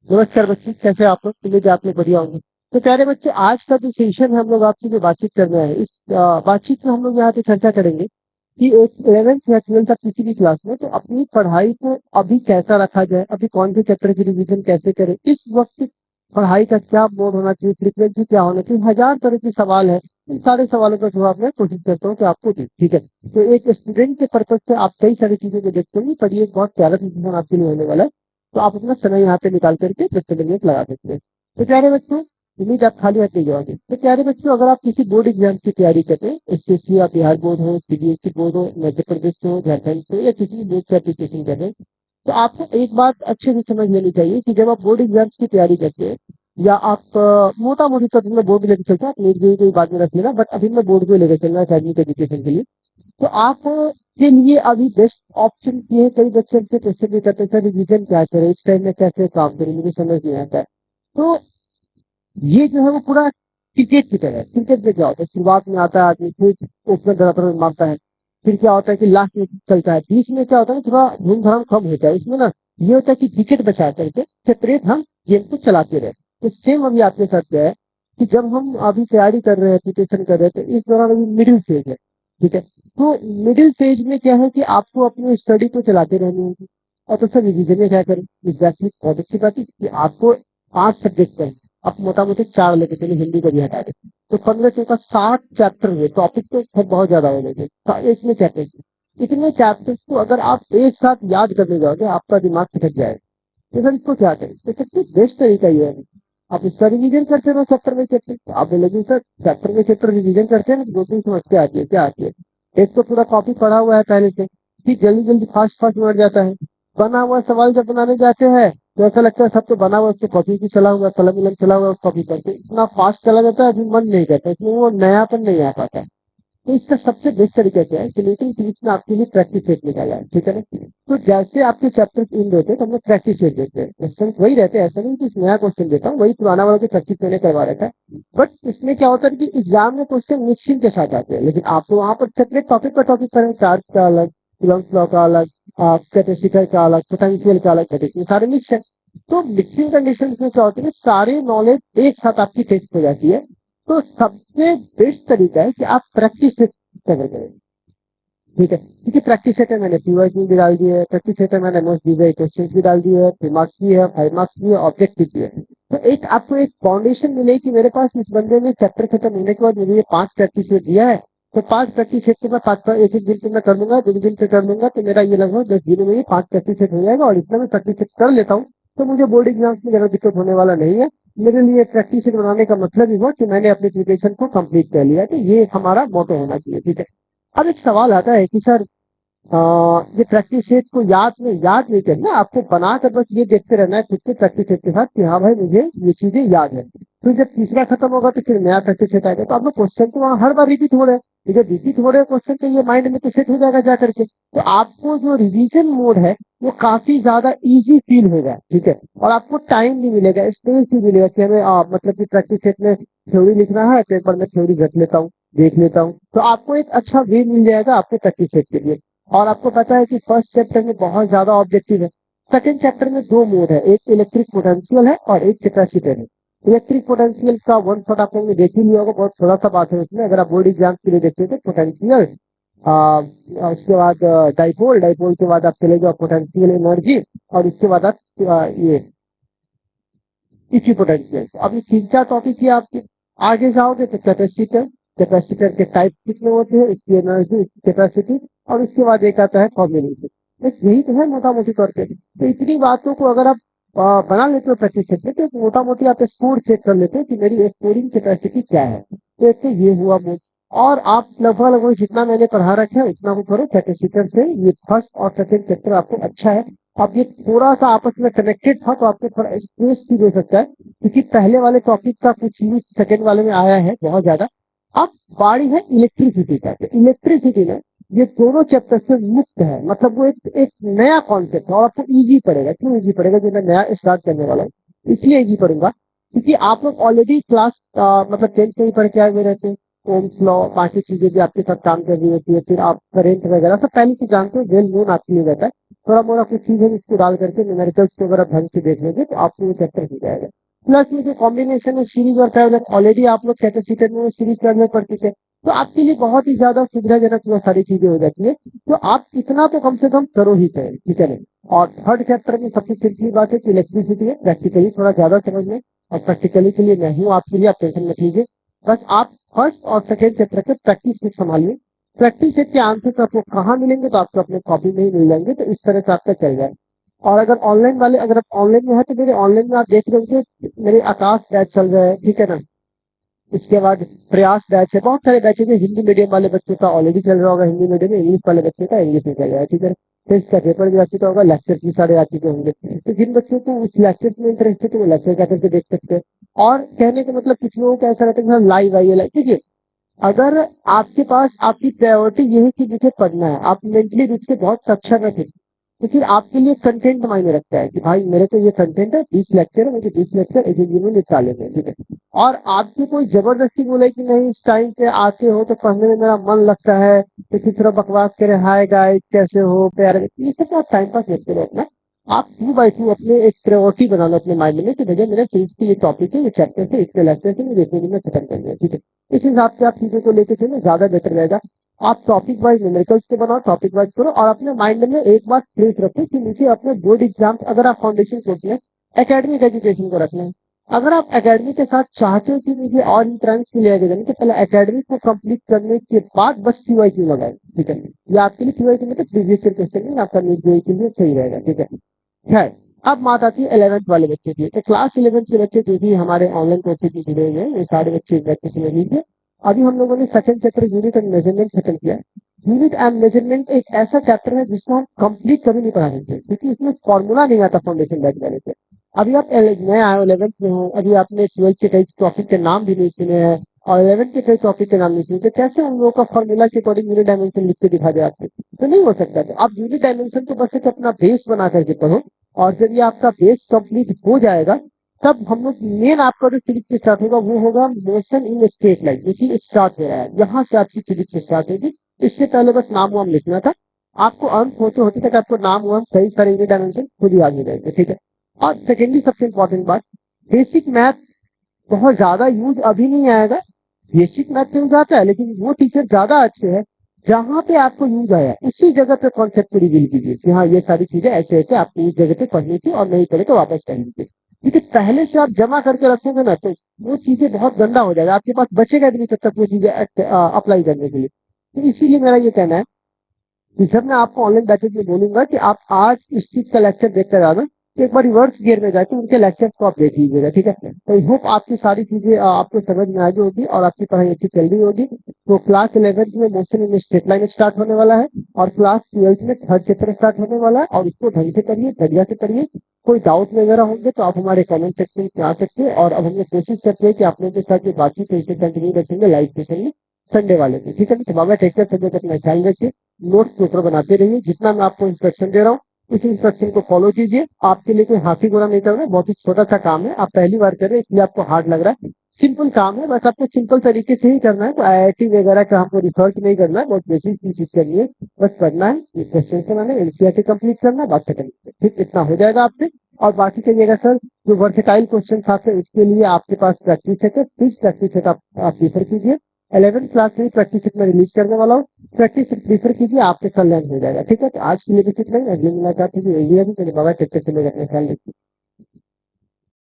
नमस्कार बच्चे, कैसे आप लोग? उम्मीद है आप लोग बढ़िया होंगे। तो प्यारे बच्चे, आज का जो सेशन है हम लोग आपसे जो बातचीत करना है, इस बातचीत में हम लोग यहाँ पे चर्चा करेंगे कि एक 11th या 12th तक किसी भी क्लास में तो अपनी पढ़ाई को अभी कैसा रखा जाए, अभी कौन से चैप्टर की रिवीजन कैसे करें, इस वक्त पढ़ाई का क्या मोड होना चाहिए, फ्रीक्वेंसी क्या होना चाहिए, हजार तरह के सवाल है। इन सारे सवालों का जवाब मैं कोशिश करता हूँ कि आपको दूं। ठीक है, तो एक स्टूडेंट के पर्पज से आप कई सारी चीजें जो देखते होंगे, पर ये एक बहुत प्यारा डिसीजन आपके लिए होने वाला है। तो आप अपना समय यहाँ पे निकाल करके 10 मिनट लगा सकते हैं। तो प्यारे बच्चों, उम्मीद आप खाली हाथ नहीं जाओगे। तो प्यारे बच्चों, अगर आप किसी बोर्ड एग्जाम की तैयारी करते हैं, एसएससी या बिहार बोर्ड हो, सीबीएसई बोर्ड हो, मध्य प्रदेश से हो, झारखंड से, या किसी भी बोर्ड से एप्लीकेशन कर रहे हैं, तो आपको एक बात अच्छे से समझ लेनी चाहिए कि जब आप बोर्ड एग्जाम की तैयारी करते हैं, या आप मोटा मोटी तो मैं बोर्ड लेकर चलता हूँ, अपनी कोई बात में रख लेना, बट अभी मैं बोर्ड को लेकर चल रहा है अकेडमिक एजुकेशन के लिए। तो आप के लिए अभी बेस्ट ऑप्शन ये है, कई बच्चे हमसे क्वेश्चन भी करते हैं, सर रिवीजन क्या करें, इस टाइम में कैसे काम करें, मुझे समझ नहीं आता है। तो ये जो है वो पूरा क्रिकेट की तरह है। क्रिकेट में क्या होता है, शुरुआत में आता है आदमी, फिर ओपनर धड़ाधड़ मारता है, फिर क्या होता है कि लास्ट में चलता है, बीच में क्या होता है ना, थोड़ा धूमधाम कम होता है इसमें ना। ये होता है कि विकेट बचा करके सेपरेट हम गेम को चलाते रहे। तो सेम अभी आपके साथ क्या है कि जब हम अभी तैयारी कर रहे हैं, प्रिपरेशन कर रहे हैं, तो इस दौरान अभी मिडिल फेज है। ठीक है, तो मिडिल फेज में क्या है कि आपको अपनी स्टडी को चलाते रहनी होगी। और तो सर रिवीजन में क्या करें? एग्जैक्टली, बहुत अच्छी बात है कि आपको 5 सब्जेक्ट है, अब मोटा मोटी 4 लेके चलिए, हिंदी को भी हटा देते, तो 15 का 60 चैप्टर हुए। टॉपिक तो खैर बहुत ज्यादा हो गए थे, इतने चैप्टर, इतने चैप्टर्स को अगर आप एक साथ याद करने जाओगे, आपका दिमाग खटक जाएगा। तो सर इसको क्या करें? तो सबसे बेस्ट तरीका ये है, आप इसका रिवीजन करते रहो चैप्टर में चैप्टर। आप बोलेंगे सर चैप्टर में चैप्टर रिवीजन करते हैं ना, 2 3 समस्या आती है, क्या आती है? एक तो पूरा कॉपी पढ़ा हुआ है पहले से, फिर जल्दी जल्दी फास्ट फास्ट बढ़ जाता है। बना हुआ सवाल जब बनाने जाते हैं तो ऐसा लगता है सब तो बना हुआ, उसको कॉपी भी चला हुआ, कलम विलम चला हुआ, कॉपी करके इतना फास्ट चला जाता है, अभी मन नहीं करता, इसमें वो नयापन नहीं आ पाता है। तो इसका सबसे बेस्ट तरीका क्या है कि लेकिन बीच में आपके लिए प्रैक्टिस सेट निकाला है। ठीक है ना? तो जैसे आपके चैप्टर एंड होते हैं तो हम लोग प्रैक्टिस सेट देते हैं, क्वेश्चन वही रहते हैं, ऐसा नहीं कि नया क्वेश्चन देता हूँ, वही पुराना वाला जो प्रैक्टिस मैंने करवा रखा है। बट इसमें क्या होता है कि एग्जाम में क्वेश्चन मिक्सिंग के साथ आते हैं, लेकिन आप तो वहां पर सेपरेट टॉपिक पर टॉपिक करें, चार्ज का अलग, कुलम्ब लॉ का अलग, कैपेसिटर का अलग, पोटेंशियल का अलग, कैपेसिटर सारे मिक्स है। तो मिक्सिंग कंडीशन में क्या होती है, सारे नॉलेज एक साथ आपकी टेस्ट हो जाती है। तो सबसे बेस्ट तरीका है कि आप प्रैक्टिस करें। ठीक है, क्योंकि प्रैक्टिस सेट है, मैंने पीवाईक्यू में भी डाल दिए है, प्रैक्टिस सेट है, मैंने मोस्ट दी क्वेश्चन भी डाल दिए है, 3 मार्क्स भी है, 5 मार्क्स भी है, ऑब्जेक्टिव भी है। तो एक आपको एक फाउंडेशन मिले कि मेरे पास इस बंदे ने चैप्टर खत्म होने के बाद मुझे ये 5 प्रैक्टिस सेट दिया है, तो 5 प्रैक्टिस सेट के बाद 5 एक एक दिन से मैं कर लूंगा, 2 दिन से कर लूंगा, तो मेरा ये लगभग 10 दिनों में ये 5 प्रैक्टिस सेट हो जाएगा, और इतना मैं प्रैक्टिस सेट कर लेता हूँ तो मुझे बोर्ड एग्जाम्स में ज्यादा दिक्कत होने वाला नहीं है। मेरे लिए प्रैक्टिस सेट बनाने का मतलब ही हुआ कि मैंने अपनी प्रिपरेशन को कंप्लीट कर लिया, तो ये हमारा मोटो होना चाहिए। ठीक है, अब एक सवाल आता है कि सर अ, ये प्रैक्टिस सेट को याद नहीं करना, आपको बनाकर बस ये देखते रहना है खुद के प्रैक्टिस सेट के साथ कि हाँ भाई मुझे ये चीजें याद है। फिर जब तीसरा खत्म होगा तो फिर नया प्रैक्टिस सेट आएगा, तो आप लोग क्वेश्चन तो वहाँ हर बार रिपीट हो रहे हैं, तो जब रिपीट हो रहे क्वेश्चन तो ये माइंड में तो सेट हो जाएगा जा करके, तो आपको जो रिवीजन मोड है वो काफी ज्यादा इजी फील होगा। ठीक है, और आपको टाइम भी मिलेगा, स्पेस भी मिलेगा कि हमें मतलब कि प्रैक्टिस सेट में थ्योरी लिखना है, तो एक बार मैं थ्योरी रख लेता हूँ, देख लेता हूँ, तो आपको एक अच्छा वे मिल जाएगा आपके प्रैक्टिस सेट के लिए। और आपको पता है कि फर्स्ट चैप्टर में बहुत ज्यादा ऑब्जेक्टिव है, सेकंड चैप्टर में 2 मोड है, एक इलेक्ट्रिक पोटेंशियल है और एक कैपेसिटर है। इलेक्ट्रिक पोटेंशियल का 1 शॉट आप लोगों ने देख ही लिया होगा, बहुत थोड़ा सा बात है उसमें, अगर आप बोर्ड एग्जाम के लिए देखते हैं तो पोटेंशियल, उसके बाद डाइपोल, डाइपोल के बाद आप चले जाओ पोटेंशियल एनर्जी, और इसके बाद आप ये इक्वी पोटेंशियल। तो अभी 3 4 टॉपिक ही आपके, आगे जाओगे तो कैपेसिटर, कैपेसिटर के टाइप कितने होते हैं, इसकी एनर्जी, इसकी कैपेसिटी, और उसके बाद एक आता है कॉम्बिनेशन। बस यही तो है मोटा मोटी तौर पे। तो इतनी बातों को अगर आप बना लेते हो प्रैक्टिस करके, तो मोटा मोटी आप स्कोर चेक कर लेते हो कि मेरी स्कोरिंग कैपेसिटी क्या है। तो एक तो ये हुआ मुझ, और आप लगभग लगभग जितना मैंने पढ़ा रखा है उतना को करो कैपेसिटर से, ये फर्स्ट और सेकंड चैप्टर आपको अच्छा है। अब ये थोड़ा सा आपस में कनेक्टेड था तो आपको थोड़ा स्पेस भी हो सकता है, क्योंकि पहले वाले टॉपिक का कुछ यूज सेकंड वाले में आया है बहुत ज्यादा। अब बारी है इलेक्ट्रिसिटी का, तो इलेक्ट्रिसिटी में ये दोनों चैप्टर से मुक्त है, मतलब वो एक नया कॉन्सेप्ट है, और आपको इजी पड़ेगा। क्यों इजी पड़ेगा? जो मैं नया स्टार्ट करने वाला हूँ इसलिए इजी पड़ेगा, क्योंकि आप लोग ऑलरेडी क्लास मतलब 10th में ही पढ़ के आए हुए रहते हैं, ओम्स लॉ, बाकी चीजें भी आपके साथ काम कर रही होती है, फिर आप करेंट वगैरह सब पहले से जानते हो, वेल नोन आपके लिए रहता है। थोड़ा मोड़ा कुछ चीज है इसको डाल करके न्यूमेरिकल्स को अगर आप ढंग से देख लेंगे तो आपको ये चैप्टर हो जाएगा। प्लस में जो कॉम्बिनेशन है सीरीज और पैरेलल, ऑलरेडी आप लोग कैपेसिटर में सीरीज पैरेलल पढ़ चुके हैं, तो आपके लिए बहुत ही ज्यादा सुविधाजनक वो सारी चीजें हो जाती है। तो आप इतना तो कम से कम करो ही करें, ठीक है नहीं। और थर्ड चैप्टर में सबसे सिंपल बात है कि इलेक्ट्रिसिटी है, प्रैक्टिकली थोड़ा ज्यादा समझ लें, और प्रैक्टिकली के लिए मैं हूँ आपके लिए, आप टेंशन मत लीजिए। बस आप फर्स्ट और सेकेंड चैप्टर के प्रैक्टिस सेट संभालिए। प्रैक्टिस सेट के आंसर आपको कहाँ मिलेंगे, तो आपको अपने कॉपी में ही मिल जाएंगे, तो इस तरह से आपका चल जाए। और अगर ऑनलाइन वाले, अगर आप ऑनलाइन में है तो मेरे ऑनलाइन में आप देख रहे होंगे मेरे आकाश बैच चल रहा है, ठीक है ना। इसके बाद प्रयास बैच है, बहुत सारे बैचेज है। हिंदी मीडियम वाले बच्चों का ऑलरेडी चल रहा होगा हिंदी मीडियम में, इंग्लिश वाले बच्चे का इंग्लिश में चल रहा है, ठीक है। फिर इसका पेपर भी आ चुका होगा, लेक्चर भी सारे आ चुके होंगे, तो जिन बच्चों को उस लेक्चर में इंटरेस्ट है वो लेक्चर जा करके देख सकते हैं। और कहने का मतलब कुछ लोगों का ऐसा रहता है कि लाइव आइए लाइव, देखिए अगर आपके पास आपकी प्रायोरिटी ये है कि मुझे पढ़ना है, आप मेंटली रूप से बहुत सक्षम है, तो फिर आपके लिए कंटेंट मायने रखता है कि भाई मेरे को ये कंटेंट है, 20 लेक्चर है, मुझे 20 लेक्चर एक दिन में निकाले हैं, ठीक है। और आपको कोई जबरदस्ती बोले कि नहीं इस टाइम पे आते हो तो पढ़ने में मेरा मन लगता है, तो किस तरह बकवास करे, हाय गाइस कैसे हो प्यारे, ये सब आप टाइम पास करते रहो अपना। आप 2 by 2 अपने एक प्रायोरिटी बना लो अपने माइंड में कि भैया मेरे फेस की ये टॉपिक है, ये चैप्टर से, इतने लेक्चर से मुझे इतने दिन में खत्म करना है, ठीक है। इस हिसाब से आप चीजों को लेके चलो, ज्यादा बेटर रहेगा। आप टॉपिक वाइज न्यूमेरिकल्स को बनाओ, टॉपिक वाइज करो, और अपने माइंड में एक बात फ्रेश रखो कि मुझे अपने बोर्ड एग्जाम, अगर आप फाउंडेशन सोच लें एकेडमिक एजुकेशन को रखना है। अगर आप एकेडमी के साथ चाहते हो कि मुझे और इंट्रेंस मिलेगा जाने तो पहले एकेडमिक को कंप्लीट करने के बाद बस पीवाईक्यू लगाए, ठीक है। ये आपके लिए पीवाईक्यू मतलब प्रीवियस ईयर क्वेश्चन नहीं, आपका नीट जेईई के लिए सही रहेगा, ठीक है। खैर, अब बात आती है 11th वाले बच्चे की। तो क्लास 11th के बच्चे जो भी हमारे ऑनलाइन कोर्सेज में जुड़े हुए हैं, ये सारे बच्चे प्रैक्टिस में लीजिए। अभी हम लोगों ने second chapter unit and measurement खत्म किया है। यूनिट एंड मेजरमेंट एक ऐसा चैप्टर है जिसको हम कंप्लीट कभी नहीं पढ़ा सकते, क्योंकि इसमें फॉर्मूला नहीं आता फाउंडेशन बैच वाले से। अभी आप नए आए 11th में हो, अभी आपने 12th के कई टॉपिक के नाम भी नहीं सुने हैं, और 11th के कई टॉपिक के नाम नहीं सुने, तो कैसे हम लोगों का फॉर्मूला के अकॉर्डिंग यूनिट डायमेंशन लिख के दिखा दे आपको, तो नहीं हो सकता। तो आप यूनिट डायमेंशन को बस एक अपना बेस बना करके पढ़ो, और जब ये आपका बेस कंप्लीट हो जाएगा तब हम लोग मेन आपका जो फिजिक्स स्टार्ट होगा वो होगा मोशन इन स्ट्रेट लाइन, जो कि स्टार्ट हो रहा है, यहाँ से आपकी फिजिक्स स्टार्ट होगी। इससे पहले बस नाम वाम लिखना था, आपको अंक होते होते तक आपको नाम वाम कई सारे यूनिट डायमेंशन खुद ही आगे जाएंगे, ठीक है। और सेकेंडली सबसे इंपॉर्टेंट बात, बेसिक मैथ बहुत ज्यादा यूज अभी नहीं आएगा। बेसिक मैथ यूज आता है, लेकिन वो टीचर ज्यादा अच्छे हैं जहां पे आपको यूज आया उसी जगह पे कॉन्सेप्ट को रिवील कीजिए कि हाँ ये सारी चीजें ऐसे ऐसे आपको इस जगह पे पढ़नी थी, और नहीं पढ़े तो वापस कर लीजिए। क्योंकि पहले से आप जमा करके रखेंगे ना तो वो चीजें बहुत गंदा हो जाएगा, आपके पास बचेगा भी नहीं तब तक वो चीजें अप्लाई करने के लिए। तो इसीलिए मेरा ये कहना है कि जब मैं आपको ऑनलाइन बैचेज में बोलूंगा कि आप आज इस चीज का लेक्चर देखकर आना, तो एक बार रिवर्स गियर में जाके उनके लेक्चर को आप देख लीजिएगा, ठीक है। तो आई होप आपकी सारी चीजें आपको समझ में आ गई होगी और आपकी पढ़ाई अच्छी चल रही होगी। तो क्लास 11th में motion in straight line start होने वाला है, और क्लास 12th में थर्ड चैप्टर स्टार्ट होने वाला है, और इसको ढंग से करिए, बढ़िया से करिए। कोई डाउट वगैरह होंगे तो आप हमारे कमेंट सेक्शन में आ सकते हैं, और अब हम ये कोशिश करते हैं कि आप लोगों के साथ जो बातचीत है इसे कंटिन्यू रखेंगे लाइव सेशन में संडे वाले दिन, ठीक है। तो बाबा टेक केयर, सब्जेक्ट अपना ख्याल रखिए, नोट्स पेपर बनाते रहिए, जितना मैं आपको इंस्ट्रक्शन दे रहा हूँ उस इंस्ट्रक्शन को फॉलो कीजिए। आपके लिए कोई हाथी घोड़ा नहीं कर रहा है, बहुत ही छोटा सा काम है, आप पहली बार कर रहे हैं इसलिए आपको हार्ड लग रहा है। सिंपल काम है, बस आपको सिंपल तरीके से ही करना है, तो आईआईटी वगैरह का हमको रिसर्च नहीं करना है, बहुत बेसिक चीज करनी है। बस पढ़ना है, क्वेश्चन बनाना है, एनसीईआरटी कंप्लीट करना है, बात खत्म, ठीक, इतना हो जाएगा आपसे। और बाकी कहिएगा सर जो वर्सेटाइल क्वेश्चन आते हैं उसके लिए आपके पास प्रैक्टिस है, तो प्लीज प्रैक्टिस है आप प्रीफर कीजिए। 11th क्लास में प्रैक्टिस सेट में रिलीज करने वाला हूँ, प्रैक्टिस सेट प्रीफर कीजिए, आपके कल्याण हो जाएगा, ठीक है। तो आज के लिए भी इतना ही, अगली मुलाकात होगी, इंडिया भी चले बाबा टेक केयर, अपने ख्याल रखिए।